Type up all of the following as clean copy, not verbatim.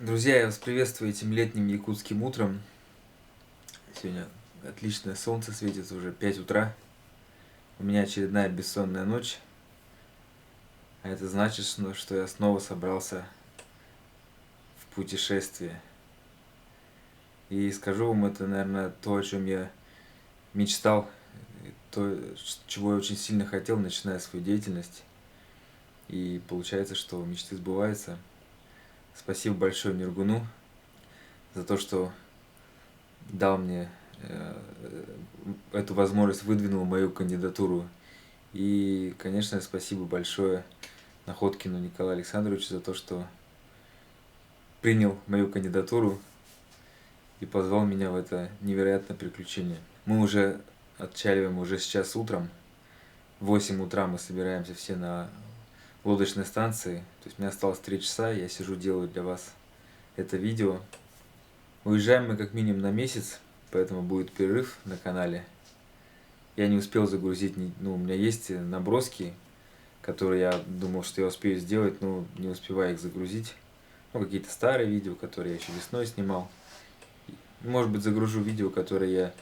Друзья, я вас приветствую этим летним якутским утром. Сегодня отличное солнце светит, уже 5 утра. У меня очередная бессонная ночь. А это значит, что я снова собрался в путешествие. И скажу вам, это, наверное, то, о чем я мечтал, то, чего я очень сильно хотел, начиная свою деятельность. И получается, что мечты сбываются. Спасибо большое Миргуну за то, что дал мне эту возможность, выдвинул мою кандидатуру. И, конечно, спасибо большое Находкину Николаю Александровичу за то, что принял мою кандидатуру и позвал меня в это невероятное приключение. Мы уже отчаливаем уже сейчас утром. В 8 утра мы собираемся все на лодочной станции. То есть мне осталось 3 часа, я сижу, делаю для вас это видео. Уезжаем мы как минимум на месяц, поэтому будет перерыв на канале. Я не успел загрузить, у меня есть наброски, которые я думал, что я успею сделать, но не успеваю их загрузить. Какие-то старые видео, которые я еще весной снимал. Может быть, загружу видео, которые я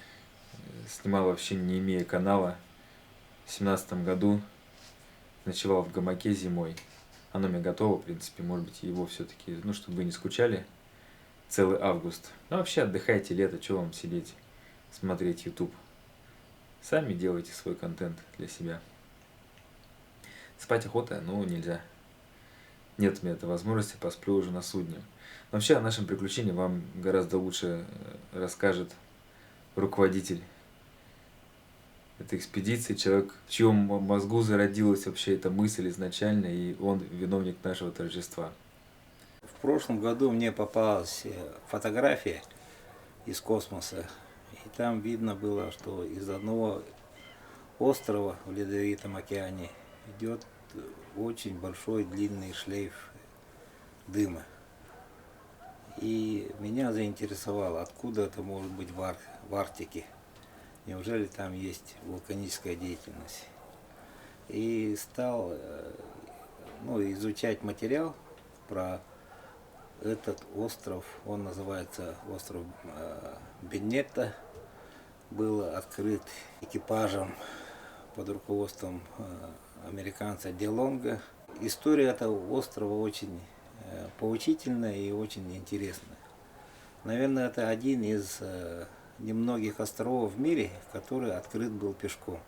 снимал вообще не имея канала. В 2017 году ночевал в гамаке зимой. Оно мне готово, в принципе, может быть, его все-таки, чтобы вы не скучали. Целый август. Ну, вообще, отдыхайте, лето, что вам сидеть, смотреть YouTube. Сами делайте свой контент для себя. Спать охота, но нельзя. Нет у меня этой возможности, посплю уже на судне. Но вообще о нашем приключении вам гораздо лучше расскажет руководитель этой экспедиции, человек, в чьем мозгу зародилась вообще эта мысль изначально, и он виновник нашего торжества. В прошлом году мне попалась фотография из космоса, и там видно было, что из одного острова в Ледовитом океане идет очень большой длинный шлейф дыма. И меня заинтересовало, откуда это может быть в Арктике. Неужели там есть вулканическая деятельность? И стал изучать материал про этот остров. Он называется остров Беннетта. Был открыт экипажем под руководством американца Делонга. История этого острова очень поучительная и очень интересная. Наверное, это один из немногих островов в мире, который открыт был пешком.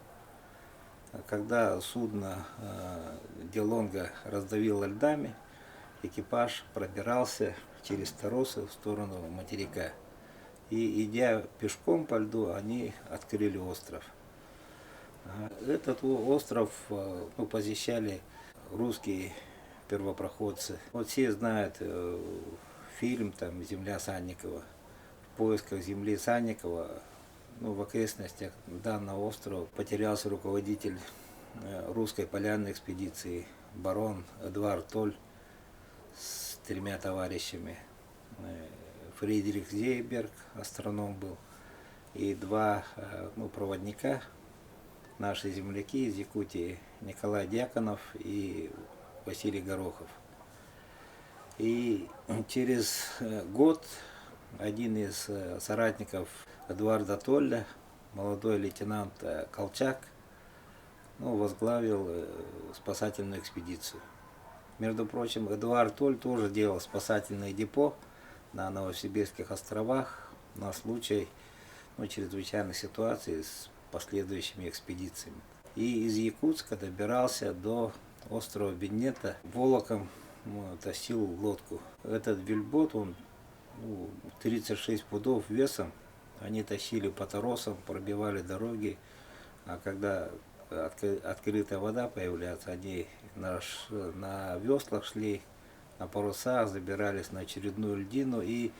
Когда судно Делонга раздавило льдами, экипаж пробирался через торосы в сторону материка. И идя пешком по льду, они открыли остров. Этот остров посещали русские первопроходцы. Вот все знают фильм «Земля Санникова». В поисках земли Санникова в окрестностях данного острова потерялся руководитель русской полярной экспедиции барон Эдуард Толь с 3 товарищами. Фридрих Зейберг, астроном был, и 2 проводника, наши земляки из Якутии, Николай Дьяконов и Василий Горохов. И через год один из соратников Эдуарда Толля, молодой лейтенант Колчак, возглавил спасательную экспедицию. Между прочим, Эдуард Толь тоже делал спасательное депо на Новосибирских островах на случай чрезвычайных ситуаций с последующими экспедициями. И из Якутска добирался до острова Беннетта волоком, тащил лодку. Этот вельбот, он 36 пудов весом, они тащили по торосам, пробивали дороги, а когда открытая вода появляется, они на веслах шли, на парусах, забирались на очередную льдину, и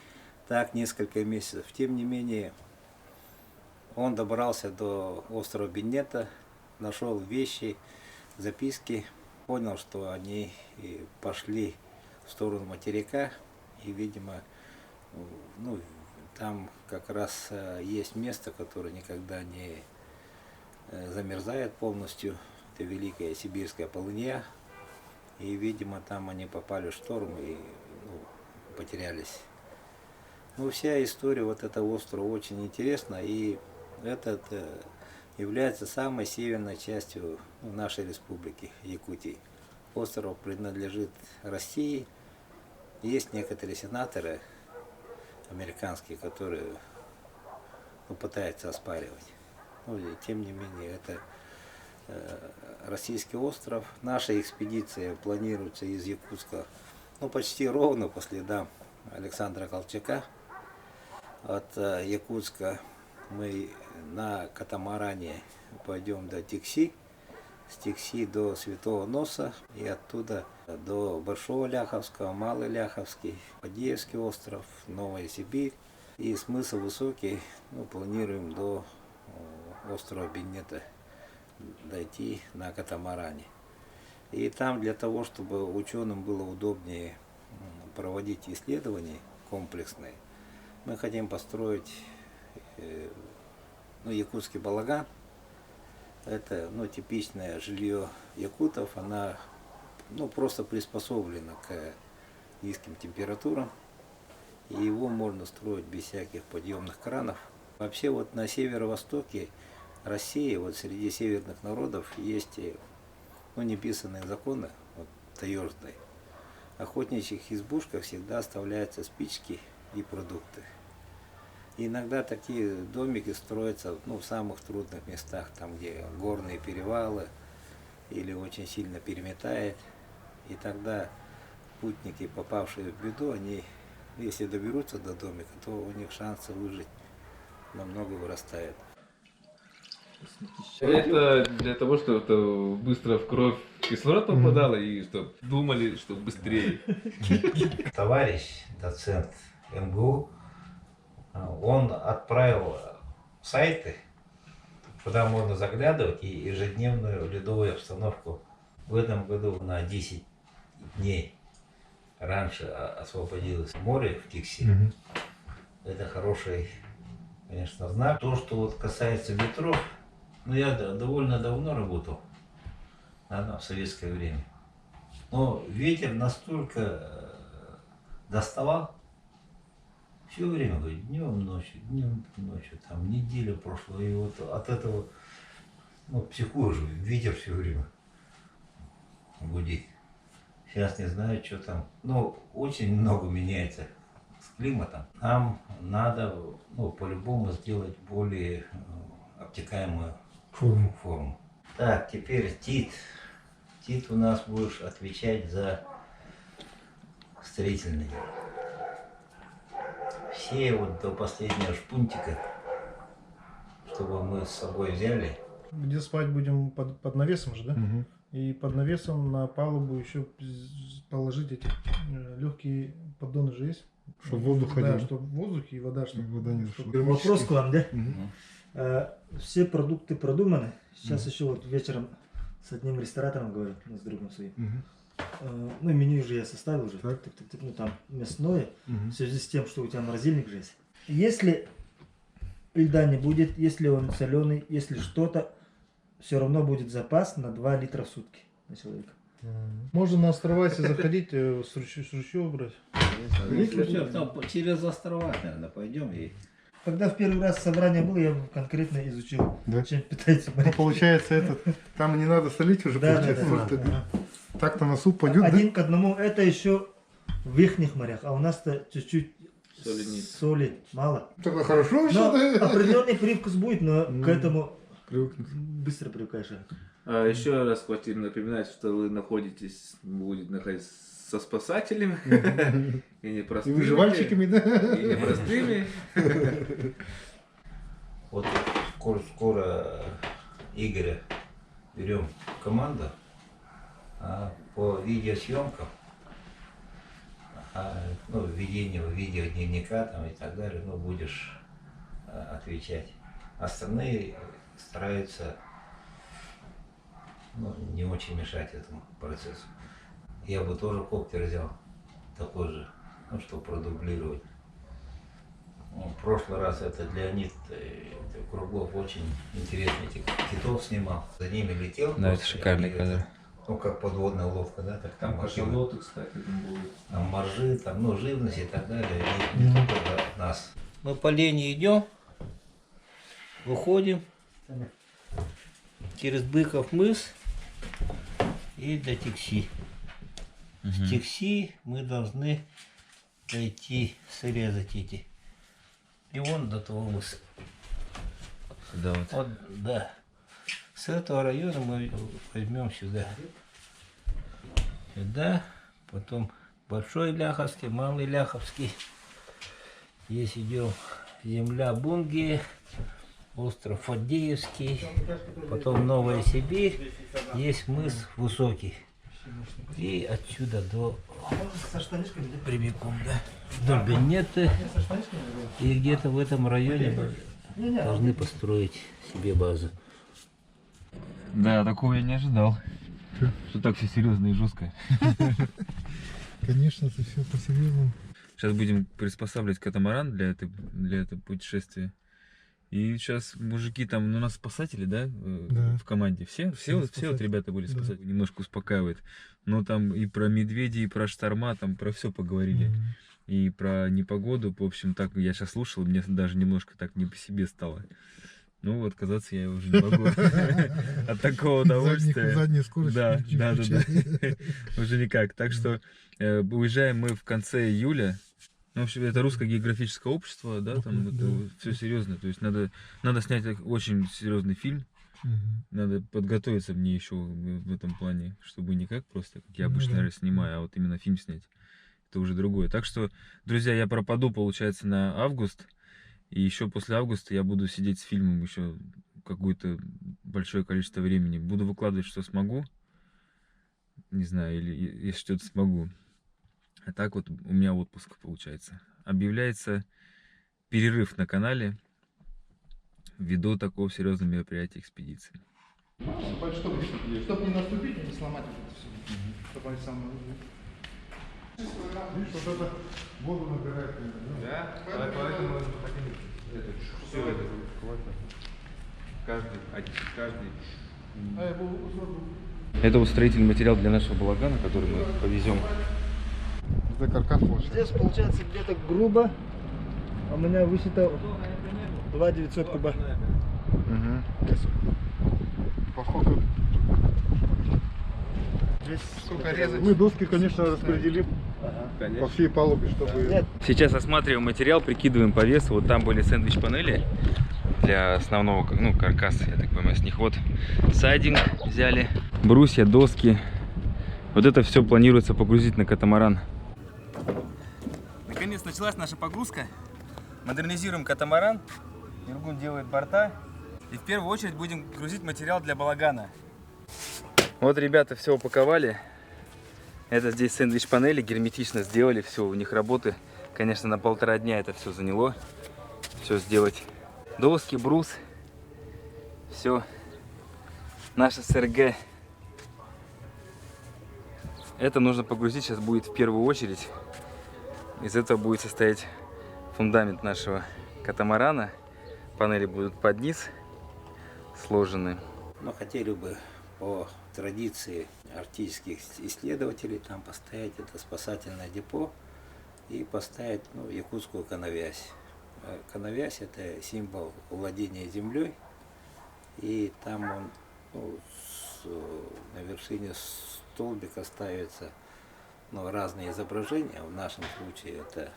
так несколько месяцев. Тем не менее, он добрался до острова Беннетта, нашел вещи, записки, понял, что они пошли в сторону материка, и, видимо, там как раз есть место, которое никогда не замерзает полностью. Это Великая Сибирская полынья. И, видимо, там они попали в шторм, и потерялись. Ну, вся история вот этого острова очень интересна, и этот является самой северной частью нашей республики Якутии. Остров принадлежит России. Есть некоторые сенаторы американские, которые пытаются оспаривать. Ну, и тем не менее, это российский остров. Наша экспедиция планируется из Якутска, ну, почти ровно по следам Александра Колчака. От Якутска мы на катамаране пойдем до Тикси, с Тикси до Святого Носа и оттуда до Большого Ляховского, Малый Ляховский, Падеевский остров, Новая Сибирь. И смысл высокий, ну, планируем до острова Беннета дойти на катамаране. И там для того, чтобы ученым было удобнее проводить исследования комплексные, мы хотим построить якутский балаган. Это типичное жилье якутов, она просто приспособлена к низким температурам. И его можно строить без всяких подъемных кранов. Вообще вот на северо-востоке России, вот среди северных народов есть неписанные законы, вот, таежные. В охотничьих избушках всегда оставляются спички и продукты. И иногда такие домики строятся в самых трудных местах, там где горные перевалы или очень сильно переметает. И тогда путники, попавшие в беду, они, если доберутся до домика, то у них шансы выжить намного вырастают. Это для того, чтобы это быстро в кровь кислород попадало и чтобы думали, что быстрее. Товарищ, доцент МГУ, он отправил сайты, куда можно заглядывать, и ежедневную ледовую обстановку. В этом году на 10 дней раньше освободилось море в Тикси. Это хороший, конечно, знак. То, что вот касается ветров, я довольно давно работал, в советское время. Но ветер настолько доставал, все время, говорит, днем, ночью, там неделя прошла, и вот от этого, психуешь, ветер все время гудит. Сейчас не знаю, что там, очень много меняется с климатом. Нам надо, по-любому сделать более обтекаемую форму. Так, теперь Тит. Тит, у нас будешь отвечать за строительные. Все вот до последнего шпунтика, чтобы мы с собой взяли. Где спать будем под навесом же, да? И под навесом на палубу еще положить эти легкие поддоны же есть. Чтобы воздух ходил. Да, чтобы воздух и вода, чтобы вода не зашла. Вопрос к вам, да? Все продукты продуманы. Сейчас еще вот вечером с одним ресторатором говорю, с другом своим. Меню уже я составил уже. Так. Там мясное, в связи с тем, что у тебя морозильник же есть. Если льда не будет, если он соленый, если что-то, все равно будет запас на 2 литра в сутки на человека. Можно на острова, если заходить, с ручьев брать. Там через острова, наверное, пойдем. И... Когда в первый раз собрание было, я конкретно изучил, Да? чем питается моряки. Получается, там не надо солить уже, Да, получается. да. Просто так-то на суп пойдет, Один к одному, это еще в верхних морях, а у нас-то чуть-чуть Соли нет. соли мало. Тогда хорошо Но что-то. определенный привкус будет, но к этому Привыкнуть. быстро привыкаешь. Еще раз хотим напоминать, что вы будете находиться со спасателями и не И простыми. выживальщиками, да? И не простыми. Вот скоро Игоря берем в команду по видеосъемкам, введению видеодневника там, и так далее, будешь отвечать. Остальные стараются не очень мешать этому процессу. Я бы тоже коптер взял, такой же, чтобы продублировать. В прошлый раз это Леонид Круглов очень интересно этих китов снимал. За ними летел. Да, это просто, шикарный и кадр. Ну, как подводная ловка, да? Так, Там машина. кашалоты, кстати, там будут. Там моржи, там, ну, живность и так далее. И не только для нас. Мы по линии идем, выходим через Быков мыс и до Тикси. С Тикси мы должны дойти, срезать эти. И вон до того мыса. Сюда вот. Вот, да. С этого района мы возьмем сюда. Сюда, потом Большой Ляховский, Малый Ляховский. Здесь идем земля Бунги, остров Фадеевский, потом Новая Сибирь, есть мыс Высокий. И отсюда до прямиком, да, до Бенеты. И где-то в этом районе мы должны построить себе базу. Да, такого я не ожидал. Что так все серьезно и жестко. Конечно, это все по-серьезному. Сейчас будем приспосабливать катамаран для этого путешествия. И сейчас мужики там, ну, у нас спасатели, да, Да. в команде. Все вот спасатели. ребята были Да. спасатели, немножко успокаивает. Но там и про медведей, и про шторма, там про все поговорили. Мгм. И про непогоду. В общем, так я сейчас слушал, мне даже немножко так не по себе стало. Ну, отказаться я уже не могу от такого удовольствия. Задняя скорость. Да, чуть-чуть да. включай. Уже никак. Так что уезжаем мы в конце июля. Ну, в общем, это русское географическое общество, да, там Да. это все серьезно. То есть надо снять очень серьезный фильм. Мгм. Надо подготовиться мне еще в этом плане, чтобы не как просто, как я Ну обычно да. наверное, снимаю, а вот именно фильм снять. Это уже другое. Так что, друзья, я пропаду, получается, на август. И еще после августа я буду сидеть с фильмом еще какое-то большое количество времени. Буду выкладывать, что смогу. Не знаю, или если что-то смогу. А так вот у меня отпуск получается. Объявляется перерыв на канале ввиду такого серьезного мероприятия экспедиции. Чтобы не наступить и не сломать вот это все. Чтобы они сам... Видишь, вот это воду набирает. Да, поэтому все это каждый. Это вот строительный материал для нашего балагана, который мы повезем. Это каркас получается. Здесь получается где-то грубо. У меня высота 2900 куба. Поскольку Здесь Сколько резать? мы доски, конечно, распределим по всей палубе, чтобы... Нет. Сейчас осматриваем материал, прикидываем по весу. Вот там были сэндвич-панели для основного, ну, каркаса, я так понимаю, с них вот сайдинг взяли, брусья, доски. Вот это все планируется погрузить на катамаран. Наконец началась наша погрузка. Модернизируем катамаран. Иргун делает борта. И в первую очередь будем грузить материал для балагана. Вот ребята все упаковали. Это здесь сэндвич-панели герметично сделали. Все, у них работы, конечно, на 1,5 дня это все заняло. Все сделать. Доски, брус. Все. Наша СРГ. Это нужно погрузить сейчас будет в первую очередь. Из этого будет состоять фундамент нашего катамарана. Панели будут под низ сложены. Но хотели бы по традиции арктических исследователей там поставить это спасательное депо и поставить якутскую коновязь. Коновязь — это символ владения землей, и там он, на вершине столбика ставятся разные изображения. В нашем случае это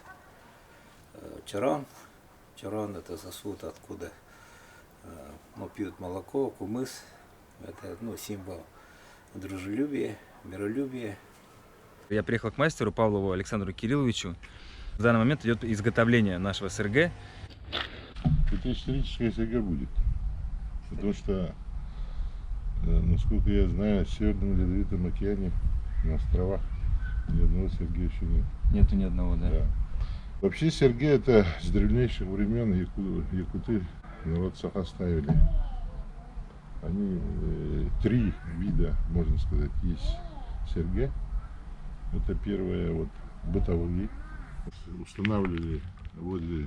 чарон. Чарон — это сосуд, откуда пьют молоко, кумыс. Это символ дружелюбия, миролюбия. Я приехал к мастеру Павлову Александру Кирилловичу. В данный момент идет изготовление нашего СРГ. Это историческая СРГ будет. Потому что, насколько я знаю, в Северном Ледовитом океане, на островах, ни одного СРГ еще нет. Нету ни одного, да? Да. Вообще СРГ — это с древнейших времен якуты народ Саха ставили. Они 3 вида, можно сказать, есть СРГ. Это первое, бытовые. Устанавливали возле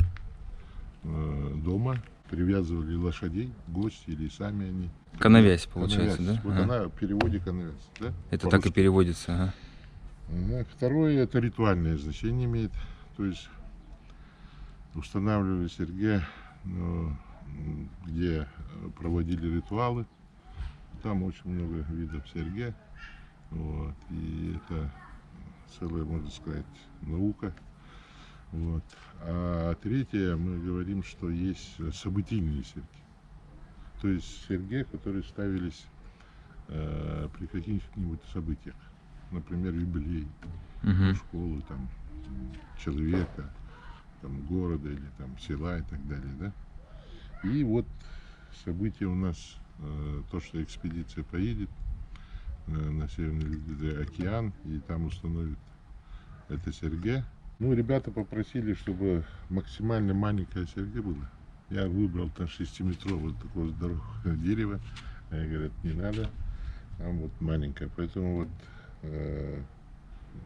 дома, привязывали лошадей, гости или сами они. Коновязь, получается, Коновязь. да? Вот Ага. она в переводе коновязь. Да? Это так и По-русски. переводится, ага. Второе, это ритуальное значение имеет. То есть устанавливали серьги, где проводили ритуалы. Там очень много видов серьги. Вот. И это целая, можно сказать, наука. Вот. А третье, мы говорим, что есть событийные серьги. То есть серьги, которые ставились при каких-нибудь событиях. Например, юбилей, Мгм. школы, там, человека, там, города или там, села и так далее. Да? И вот событие у нас, то, что экспедиция поедет на Северный Ледовитый океан, и там установит это серьге. Ну, ребята попросили, чтобы максимально маленькая серьга была. Я выбрал там 6-метровое такое здоровое дерево. Они говорят, не надо, там вот маленькая. Поэтому вот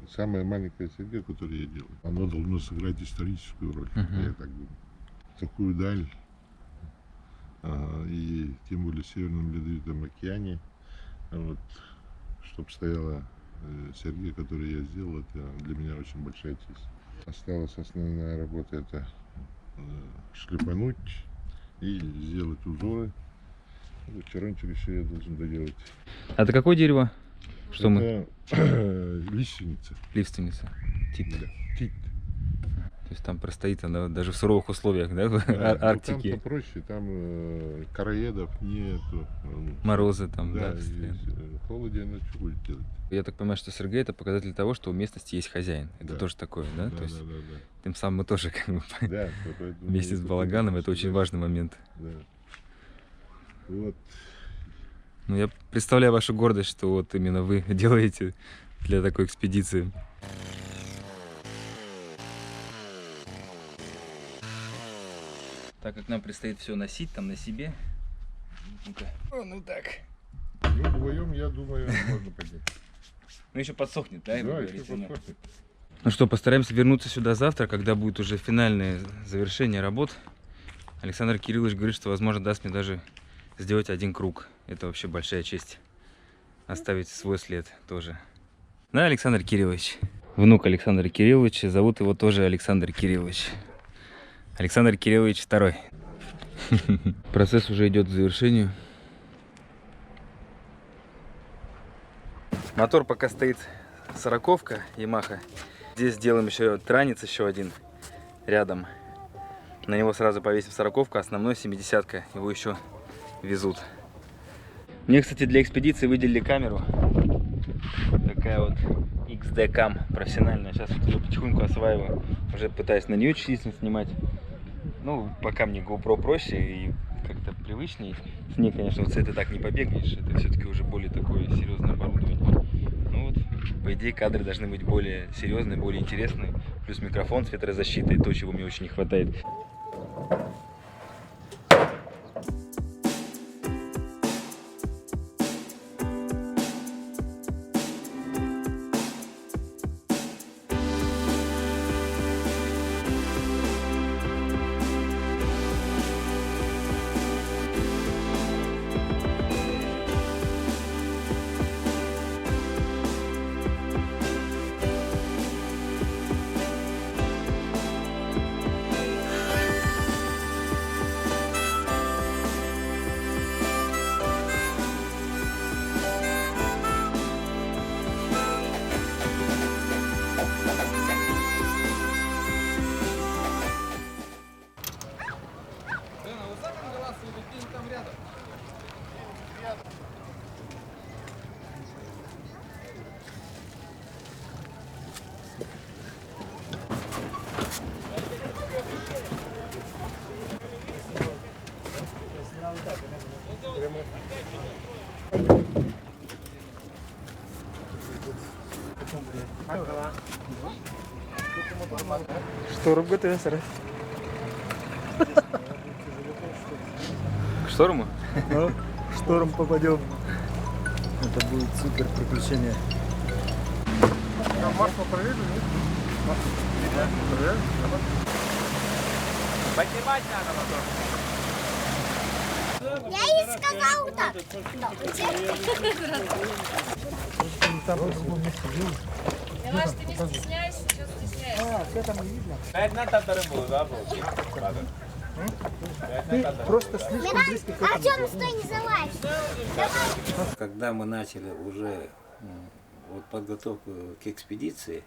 самая маленькая серьга, которую я делаю, она должна сыграть историческую роль. Мгм. Я так думаю. Такую даль, и тем более в Северном Ледовитом океане, вот, чтобы стояла серьга, которую я сделал, это для меня очень большая честь. Осталась основная работа, это шлифануть и сделать узоры. Вот черенчик еще я должен доделать. А это какое дерево? Что мы? Это лиственница. Лиственница. Тит. Да. Тит. То есть там простоит она даже в суровых условиях, да, в Да, ну, Арктике. там попроще, там короедов нету. Морозы там, да, Да, постоянно. холоде она что будет делать? Я так понимаю, что Сергей это показатель того, что у местности есть хозяин. Это Да. тоже такое, да? Да, То есть да, тем самым мы тоже как бы да. Да, поэтому вместе с это балаганом, тоже это очень всегда- важный момент. Да. Вот. Ну, я представляю вашу гордость, что вот именно вы делаете для такой экспедиции. Так как нам предстоит все носить там на себе. Ну-ка. Ну так. Ну, вдвоем, я думаю, можно поднять. Ну еще подсохнет, да? и вы Да, говорите, еще ну. подсохнет. Ну что, постараемся вернуться сюда завтра, когда будет уже финальное завершение работ. Александр Кириллович говорит, что, возможно, даст мне даже сделать один круг. Это вообще большая честь. Оставить свой след тоже. Да, Александр Кириллович? Внук Александра Кирилловича, зовут его тоже Александр Кириллович. Александр Кириллович II. Процесс уже идет к завершению. Мотор пока стоит 40-ка Yamaha. Здесь сделаем еще транец, еще один рядом. На него сразу повесим 40-ку, основной 70-ка. Его еще везут. Мне, кстати, для экспедиции выделили камеру. Такая вот XD Cam профессиональная. Сейчас вот ее потихоньку осваиваю. Уже пытаюсь на нее числительно снимать. Ну, пока мне GoPro проще и как-то привычней. С ней, конечно, вот с этой так не побегаешь. Это все-таки уже более такое серьезное оборудование. Ну вот, по идее, кадры должны быть более серьезные, более интересные. Плюс микрофон с ветрозащитой, то, чего мне очень не хватает. Шторм готовится, раз. К шторму? Ну, в шторм попадем. Это будет супер приключение. Масло проверили, нет? Масло проверили? Поднимать надо потом. Я ей сказал так. Милаш, ты не стесняйся, что стесняешься? 5 на татарем было, да, был? Просто слишком близко к этому. Артем, стой, не залазь. Когда мы начали уже вот подготовку к экспедиции,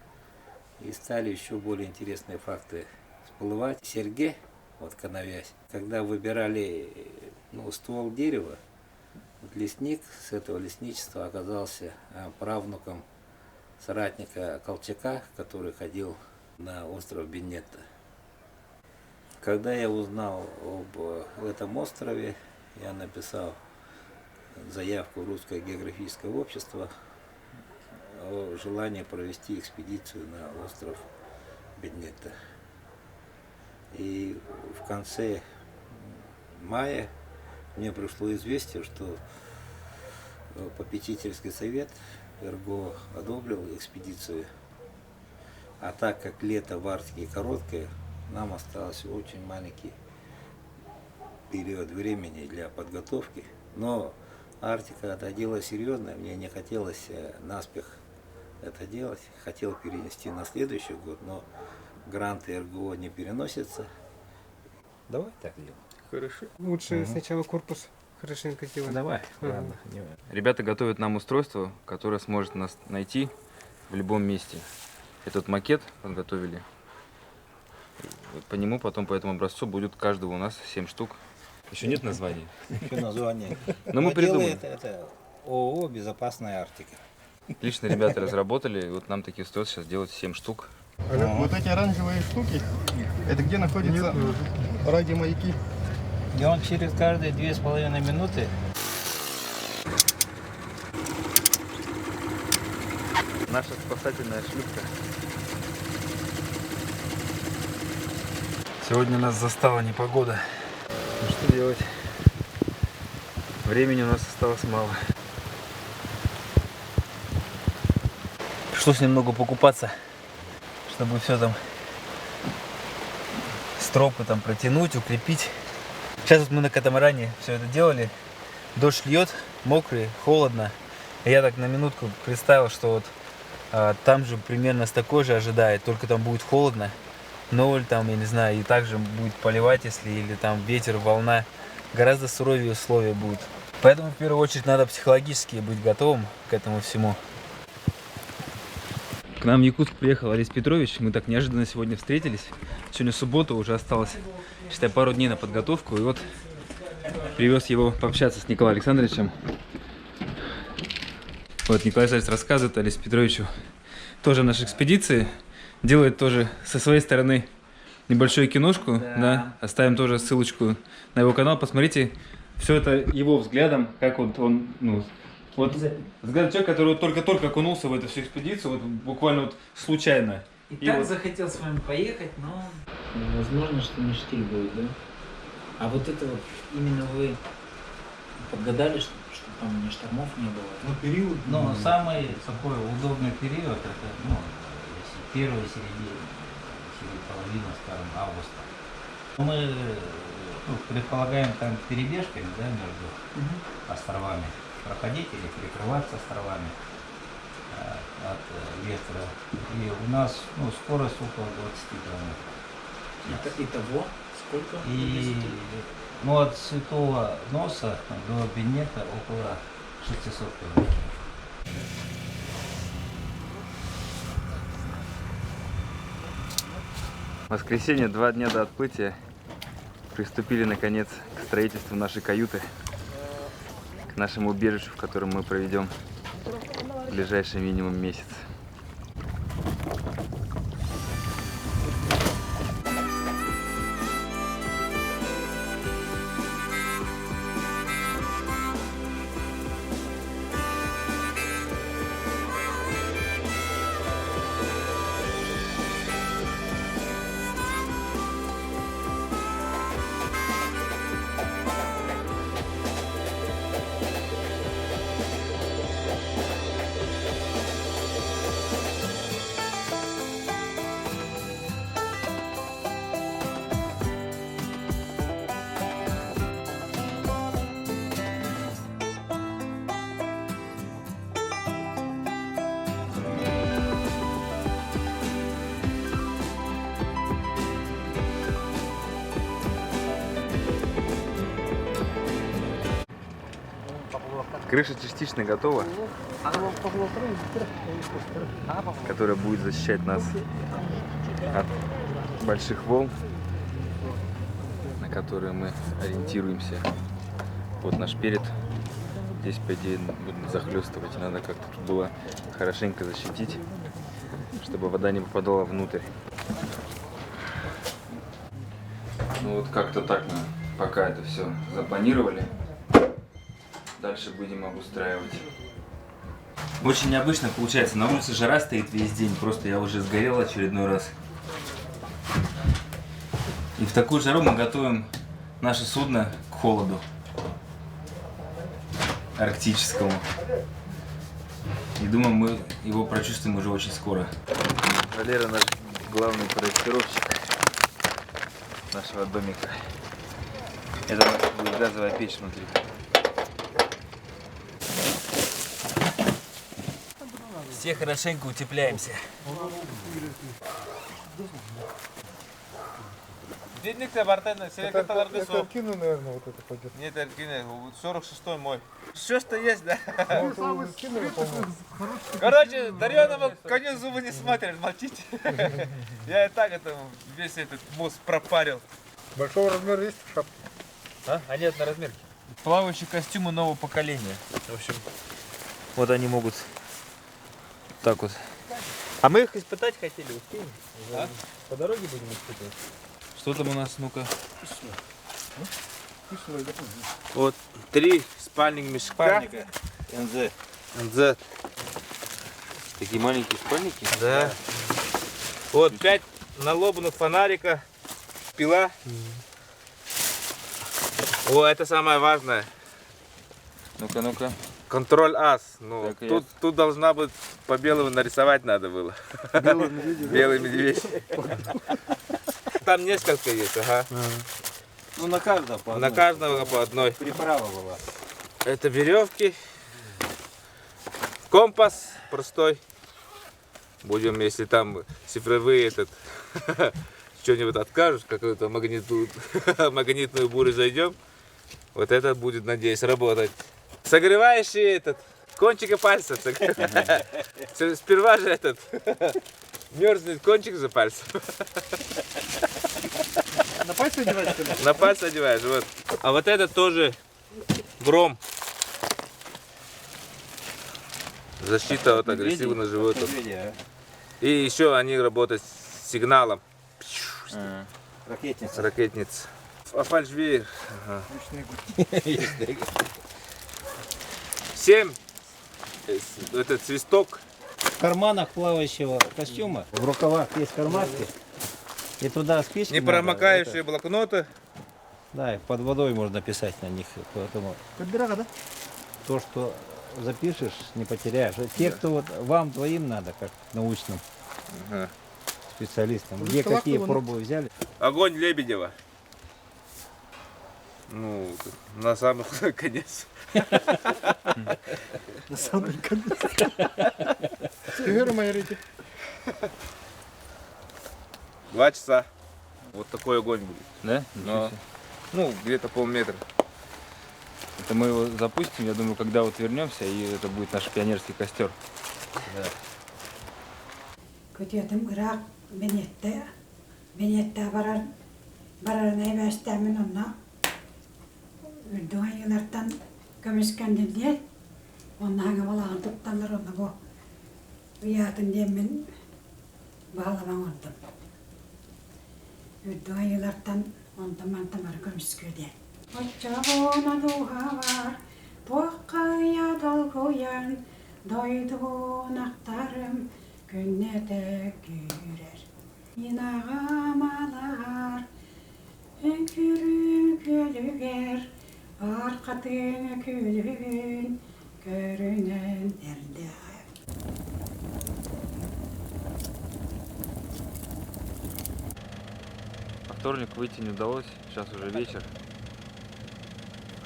и стали еще более интересные факты всплывать. Серге, вот коновязь, когда выбирали ствол дерева, вот лесник с этого лесничества оказался правнуком соратника Колчака, который ходил на остров Беннетта. Когда я узнал об этом острове, я написал заявку в Русское географическое общество о желании провести экспедицию на остров Беннетта. И в конце мая мне пришло известие, что попечительский совет РГО одобрил экспедицию. А так как лето в Арктике короткое, нам остался очень маленький период времени для подготовки. Но Арктика это дело серьезное, мне не хотелось наспех это делать. Хотел перенести на следующий год, но гранты РГО не переносятся. Давай так делаем. Хорошо. Лучше сначала корпус хорошенько сделать. Давай. Ладно. Ребята готовят нам устройство, которое сможет нас найти в любом месте. Этот макет подготовили. Вот по нему потом, по этому образцу, будет каждого у нас 7 штук. Еще нет названия? Еще название. Но мы придумаем. Это ООО «Безопасная Арктика». Лично ребята разработали, и вот нам такие стоит сейчас делать 7 штук. Вот эти оранжевые штуки, это где находятся радиомаяки? И он через каждые 2,5 минуты. Наша спасательная шлюпка. Сегодня нас застала непогода. Ну что делать? Времени у нас осталось мало. Пришлось немного покупаться, чтобы все там стропы там протянуть, укрепить. Сейчас вот мы на катамаране все это делали. Дождь льет, мокрый, холодно. И я так на минутку представил, что вот там же примерно с такой же ожидает, только там будет холодно. 0 там, я не знаю, и также будет поливать, если или там ветер, волна. Гораздо суровее условия будут. Поэтому в первую очередь надо психологически быть готовым к этому всему. К нам в Якутск приехал Олесь Петрович. Мы так неожиданно сегодня встретились. Сегодня суббота, уже осталось, считай, пару дней на подготовку. И вот привез его пообщаться с Николаем Александровичем. Вот Николай Александрович рассказывает Олесю Петровичу тоже о нашей экспедиции. Делает тоже со своей стороны небольшую киношку. Да. Оставим тоже ссылочку на его канал. Посмотрите, все это его взглядом, как вот он, вот взгляд человека, который вот только-только окунулся в эту всю экспедицию, вот буквально вот случайно. И так вот захотел с вами поехать, но возможно, что не штиль будет, да? А вот это вот именно вы подгадали, чтобы там ни штормов не было? Ну, период. Но самый такой удобный период это, если первая середина, половина, скажем, августа. Мы предполагаем там перебежками, да, между островами проходить или перекрываться островами от ветра. И у нас скорость около 20 километров. Итого сколько? И от Святого Носа до Беннетта около 600 километров. Воскресенье, 2 дня до отплытия. Приступили наконец к строительству нашей каюты, к нашему убежищу, в котором мы проведем ближайший минимум месяц. Крыша частично готова, которая будет защищать нас от больших волн, на которые мы ориентируемся. Вот наш перед. Здесь, по идее, будут захлестывать. Надо как-то тут было хорошенько защитить, чтобы вода не попадала внутрь. Ну вот как-то так мы пока это все запланировали. Дальше будем обустраивать. Очень необычно получается. На улице жара стоит весь день. Просто я уже сгорел очередной раз. И в такую жару мы готовим наше судно к холоду арктическому. И думаю, мы его прочувствуем уже очень скоро. Валера наш главный проектировщик нашего домика. Это у нас будет газовая печь внутри. Все хорошенько утепляемся. Денег-то бартена, селекторларды это Аркину, наверное, вот это пойдет. Нет, Аркина, 46-й мой. Все, что есть, да? Короче, Дарьянова коню зубы не смотрят, молчите. Я и так это, весь этот мост пропарил. Большого размера есть шапка? А нет, на размерке. Плавающие костюмы нового поколения. В общем, вот они могут так вот. А мы их испытать хотели, успеем? А? По дороге будем испытывать. Что там у нас, ну-ка? Вот 3 спальных мешка. НЗ. Такие маленькие спальники? Да. Вот 5 налобных фонарика. Пила. О, это самое важное. Ну-ка, ну-ка. Контроль ас. Ну, тут должна быть по белому нарисовать надо было. Белый медведь. Там несколько есть, ага. Ну на каждого по одной. На каждого по одной. Приправа была. Это веревки. Компас простой. Будем, если там цифровые этот что-нибудь откажут, какую-то магнитную бурю зайдем. Вот это будет, надеюсь, работать. Согревающий этот кончика пальцев. Сперва же этот мерзнет кончик за пальцем. На пальцы одеваешь? На пальцы одеваешь, вот. А вот это тоже гром. Защита от агрессивных животных. И еще они работают с сигналом. Ракетница. Ракетница. А фальшвейер. Ага. 7. Этот свисток. В карманах плавающего костюма, в рукавах есть кармашки. И туда спички. Непромокающие блокноты. Да, и под водой можно писать на них. Поэтому то, что запишешь, не потеряешь. Те, кто вот вам двоим надо, как научным специалистам. Где какие пробы взяли? Огонь Лебедева. Ну, на самый конец. На самый конец. Фигура майорите. 2 часа. Вот такой огонь будет. Да? Но, ну, где-то полметра. Это мы его запустим, я думаю, когда вот вернемся, и это будет наш пионерский костер. Да. Көтетім Ирақ Бенетте барарына бәстәмін онна үрдіңа елартан көмескенділдер онна хаңа балағын тұтталыр онна бұ ұятын демін бағаламан ордым. Үрдіңа елартан онтамантамар көмескөде. Отчағына дуға бар, тоққа ұядал көйен, дойды бұнақтарым күннеті күрер. Инағам алар, күрін көлігер, арқатын күлігін көрінен әрді. Во вторник выйти не удалось, сейчас уже вечер.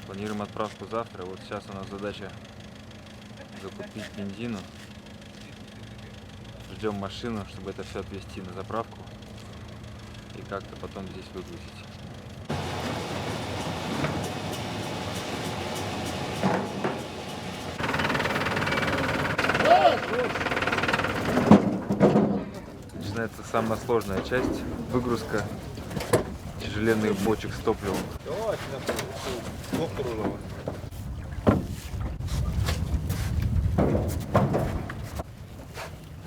Планируем отправку завтра. Вот сейчас у нас задача закупить бензину. Ждем машину, чтобы это все отвезти на заправку и как-то потом здесь выгрузить. Начинается самая сложная часть – выгрузка тяжеленных бочек с топливом.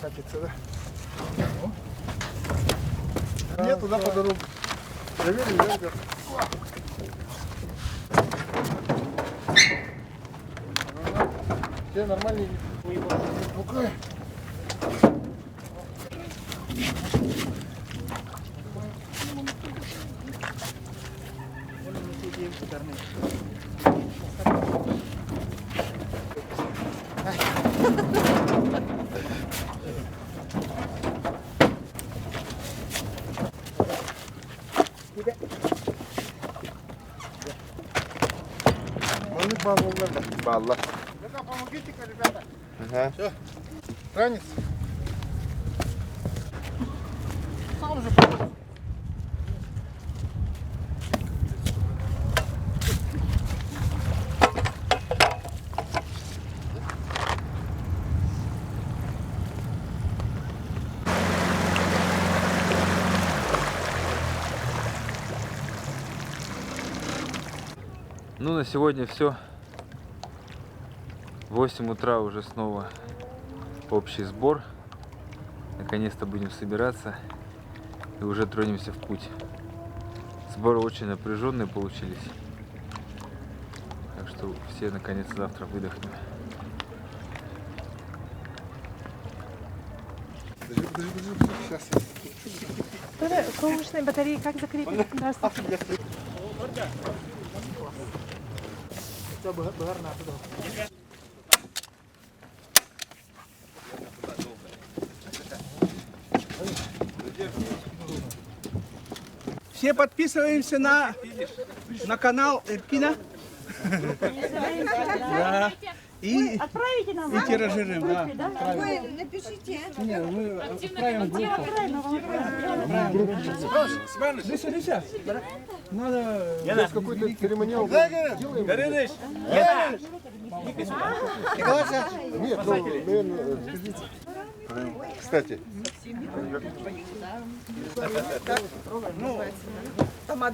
Катится, да? Нет, туда по дорогу. Проверим, да? Все нормальные. Рукой. Балла. Помогите-ка, ребята. Ага. Все. Ранец. Сам же помог. Ну, на сегодня все. В 8 утра уже снова общий сбор. Наконец-то будем собираться и уже тронемся в путь. Сборы очень напряженные получились. Так что все наконец завтра выдохнем. Подожди, сейчас. Солнечные батареи как закрепить? Здравствуйте. Все подписываемся на канал Эркина. Да. И тиражируем, да. Вы напишите. Не, мы отправим группу. Лися. Надо... Здесь какой-то церемониал. Горыныч! Нет, ну, наверное, кстати.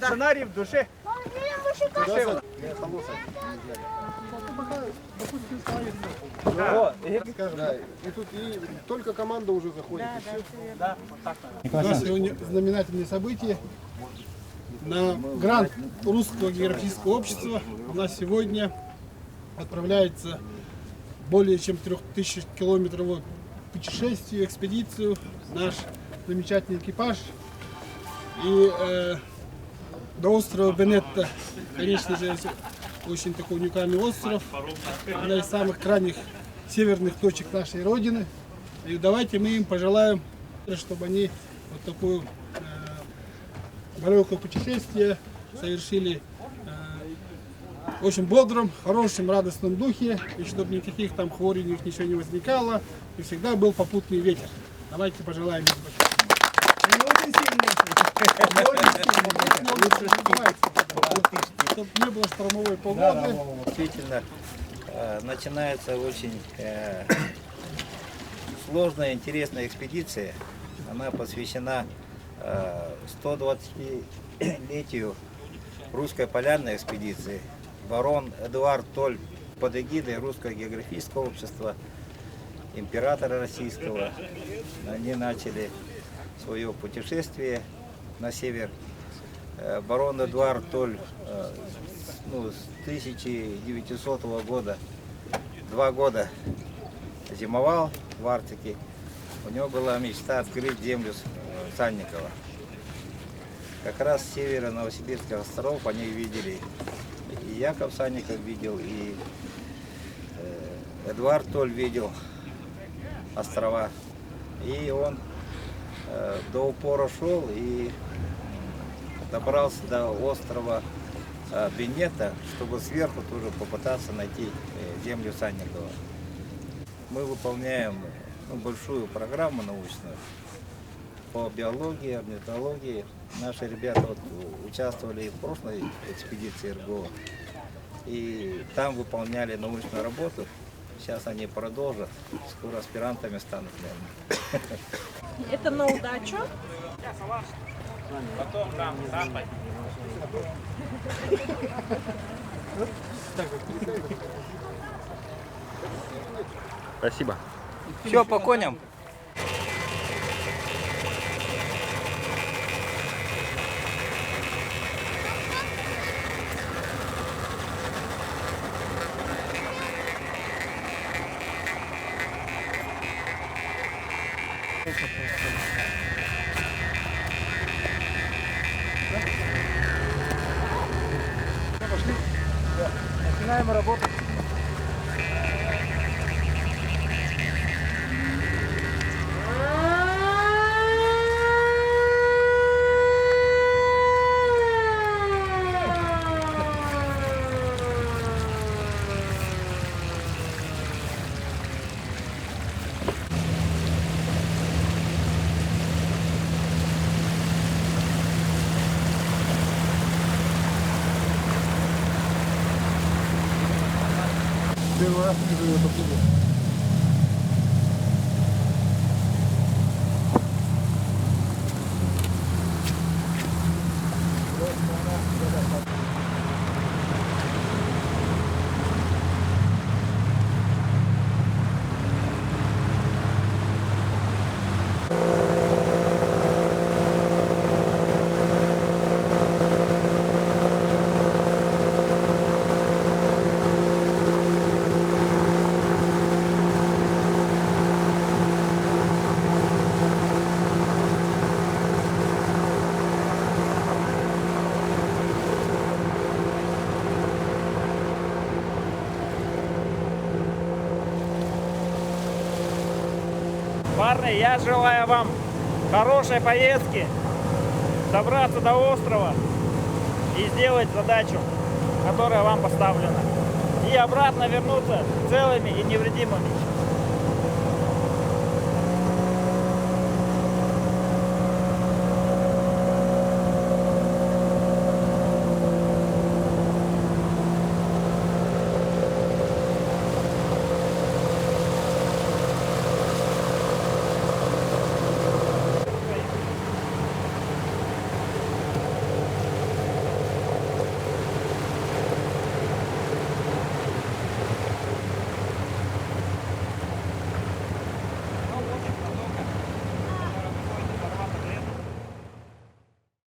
Сценарий в душе. Да, и тут и только команда уже заходит. У нас сегодня знаменательное событие. На грант Русского географического общества у нас сегодня отправляется более чем 3000 километровое путешествие, экспедицию, наш замечательный экипаж. И до острова Бенетта, конечно же, очень такой уникальный остров, одна из самых крайних северных точек нашей Родины. И давайте мы им пожелаем, чтобы они вот такое далекое путешествие совершили в очень бодром, хорошем, радостном духе, и чтобы никаких там хворей у них ничего не возникало, и всегда был попутный ветер. Давайте пожелаем им. Чтобы не было штормовой погоды. Действительно, начинается очень сложная, интересная экспедиция. Она посвящена 120-летию русской полярной экспедиции. Барон Эдуард Толь под эгидой Русского географического общества, императора российского. Они начали свое путешествие на север. Барон Эдуард Толь с 1900 года 2 года зимовал в Арктике. У него была мечта открыть землю Санникова. Как раз с севера Новосибирских островов они видели. И Яков Санников видел, и Эдуард Толь видел острова. И он до упора шел и добрался до острова Бенетта, чтобы сверху тоже попытаться найти землю Санникова. Мы выполняем большую программу научную по биологии, орнитологии. Наши ребята участвовали в прошлой экспедиции РГО. И там выполняли научную работу. Сейчас они продолжат. Скоро аспирантами станут, наверное. Это на удачу. Потом там сапать. Спасибо. Все, по коням. Начинаем работать. Первый раз вижу это оттуда. Парни, я желаю вам хорошей поездки, добраться до острова и сделать задачу, которая вам поставлена. И обратно вернуться целыми и невредимыми.